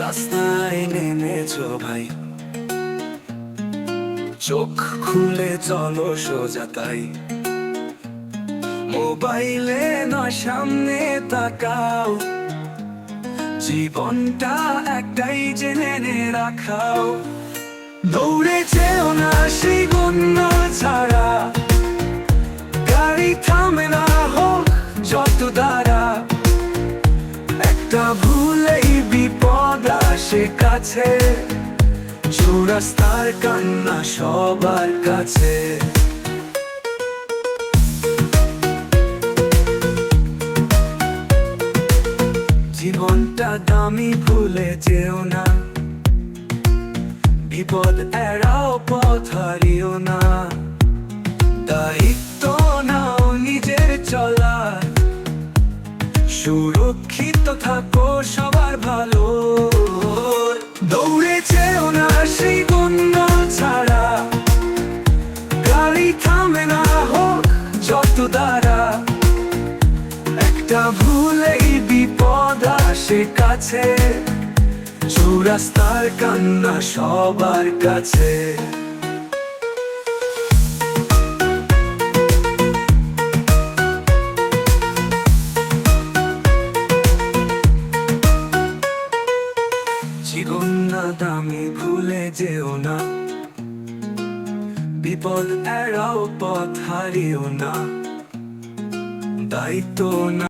রাস্তায় নেমেছো ভাই, চোখ খুলে চলো সোজা তাই। মোবাইলে নয় সামনে তাকাও, জীবনটা একটাই জেনে রাখাও। দৌড়ে যেও না সেই গণ্য ছাড়া, গাড়ি থামে না হোক যত দ্বারা। একটা ভুলেই বিপদ আসে কাছে, চৌরাস্তার কান্না সবার কাছে। জীবনটা দামি ভুলে যেও না, বিপদ এড়াও পথ হারিও না। দায়িত্ব নাও নিজের চলার, সুরক্ষিত থাকো সবার ভালো। দৌড়ে যেও না সেই গণ্য ছাড়া, গাড়ি থামে না হোক যত দ্বারা। একটা ভুলেই বিপদ আসে কাছে, চৌরাস্তার কান্না সবার কাছে। জীবন না দামি ভুলে যেও না, বিপদ এড়াও পথ হারিও না। দায়িত্ব না